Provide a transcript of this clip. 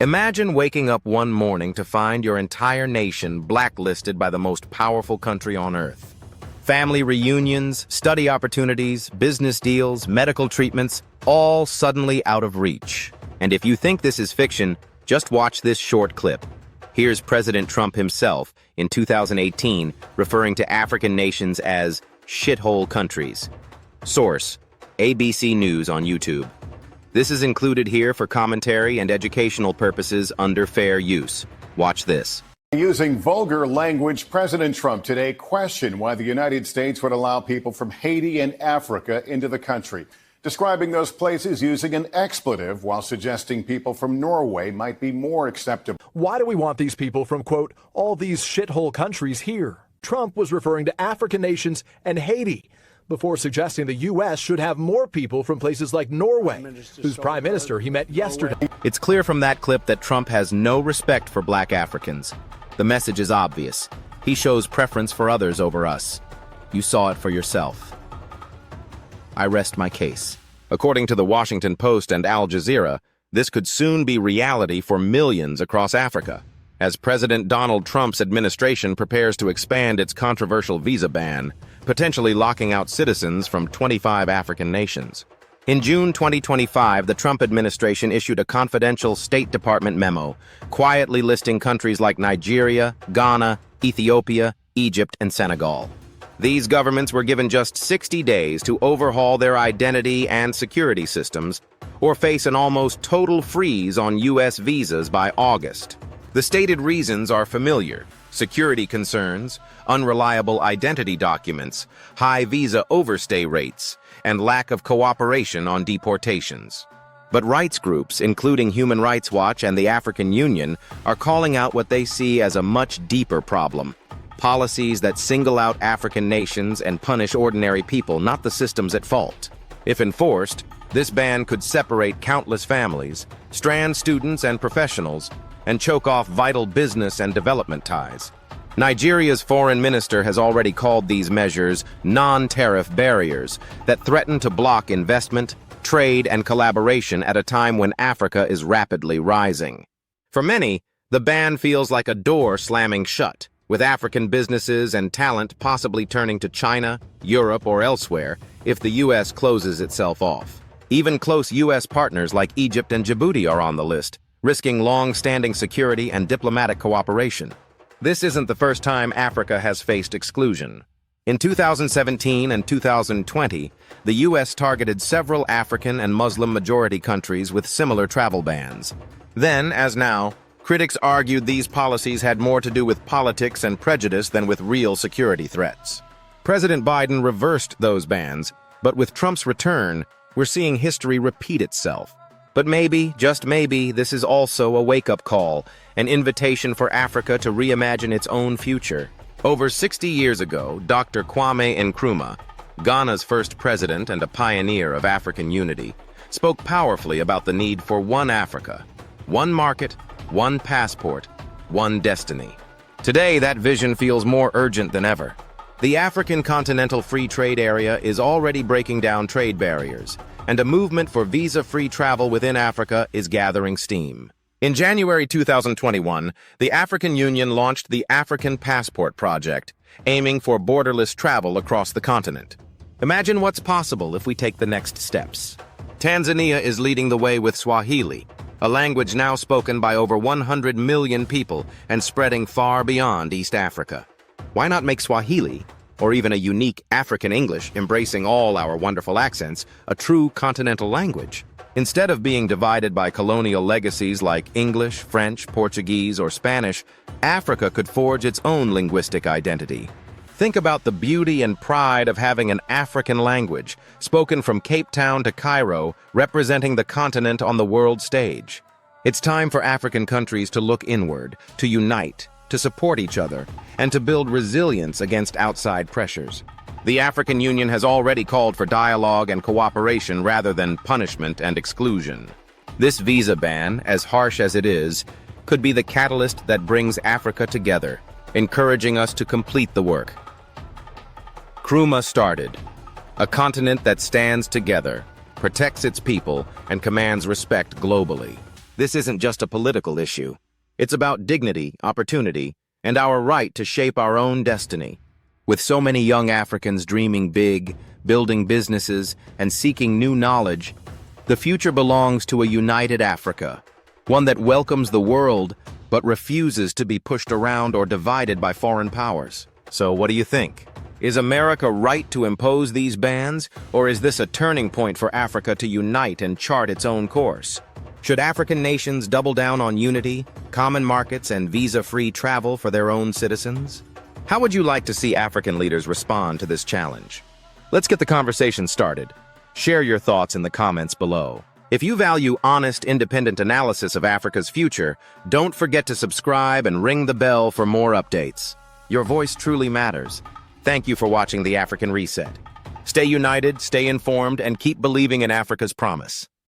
Imagine waking up one morning to find your entire nation blacklisted by the most powerful country on earth. Family reunions, study opportunities, business deals, medical treatments, all suddenly out of reach. And if you think this is fiction, just watch this short clip. Here's President Trump himself in 2018 referring to African nations as shithole countries. Source: ABC News on YouTube. This is included here for commentary and educational purposes under fair use. Watch this. Using vulgar language, President Trump today questioned why the United States would allow people from Haiti and Africa into the country, describing those places using an expletive while suggesting people from Norway might be more acceptable. Why do we want these people from, quote, all these shithole countries here? Trump was referring to African nations and Haiti, before suggesting the U.S. should have more people from places like Norway, whose prime minister he met yesterday. It's clear from that clip that Trump has no respect for black Africans. The message is obvious. He shows preference for others over us. You saw it for yourself. I rest my case. According to the Washington Post and Al Jazeera, this could soon be reality for millions across Africa, as President Donald Trump's administration prepares to expand its controversial visa ban, potentially locking out citizens from 25 African nations. In June 2025, the Trump administration issued a confidential State Department memo, quietly listing countries like Nigeria, Ghana, Ethiopia, Egypt, and Senegal. These governments were given just 60 days to overhaul their identity and security systems, or face an almost total freeze on U.S. visas by August. The stated reasons are familiar: security concerns, unreliable identity documents, high visa overstay rates, and lack of cooperation on deportations. But rights groups, including Human Rights Watch and the African Union, are calling out what they see as a much deeper problem: policies that single out African nations and punish ordinary people, not the systems at fault. If enforced, this ban could separate countless families, strand students and professionals, and choke off vital business and development ties. Nigeria's foreign minister has already called these measures non-tariff barriers that threaten to block investment, trade, and collaboration at a time when Africa is rapidly rising. For many, the ban feels like a door slamming shut, with African businesses and talent possibly turning to China, Europe, or elsewhere if the U.S. closes itself off. Even close U.S. partners like Egypt and Djibouti are on the list, risking long-standing security and diplomatic cooperation. This isn't the first time Africa has faced exclusion. In 2017 and 2020, the U.S. targeted several African and Muslim-majority countries with similar travel bans. Then, as now, critics argued these policies had more to do with politics and prejudice than with real security threats. President Biden reversed those bans, but with Trump's return, we're seeing history repeat itself. But maybe, just maybe, this is also a wake-up call, an invitation for Africa to reimagine its own future. Over 60 years ago, Dr. Kwame Nkrumah, Ghana's first president and a pioneer of African unity, spoke powerfully about the need for one Africa, one market, one passport, one destiny. Today, that vision feels more urgent than ever. The African Continental Free Trade Area is already breaking down trade barriers, and a movement for visa-free travel within Africa is gathering steam. In January 2021, the African Union launched the African Passport Project, aiming for borderless travel across the continent. Imagine what's possible if we take the next steps. Tanzania is leading the way with Swahili, a language now spoken by over 100 million people and spreading far beyond East Africa. Why not make Swahili, or even a unique African English embracing all our wonderful accents, a true continental language? Instead of being divided by colonial legacies like English, French, Portuguese, or Spanish, Africa could forge its own linguistic identity. Think about the beauty and pride of having an African language, spoken from Cape Town to Cairo, representing the continent on the world stage. It's time for African countries to look inward, to unite, to support each other, and to build resilience against outside pressures. The African Union has already called for dialogue and cooperation rather than punishment and exclusion. This visa ban, as harsh as it is, could be the catalyst that brings Africa together, encouraging us to complete the work. Nkrumah started, a continent that stands together, protects its people, and commands respect globally. This isn't just a political issue. It's about dignity, opportunity, and our right to shape our own destiny. With so many young Africans dreaming big, building businesses, and seeking new knowledge, the future belongs to a united Africa, one that welcomes the world but refuses to be pushed around or divided by foreign powers. So what do you think? Is America right to impose these bans, or is this a turning point for Africa to unite and chart its own course? Should African nations double down on unity, common markets, and visa-free travel for their own citizens? How would you like to see African leaders respond to this challenge? Let's get the conversation started. Share your thoughts in the comments below. If you value honest, independent analysis of Africa's future, don't forget to subscribe and ring the bell for more updates. Your voice truly matters. Thank you for watching the African Reset. Stay united, stay informed, and keep believing in Africa's promise.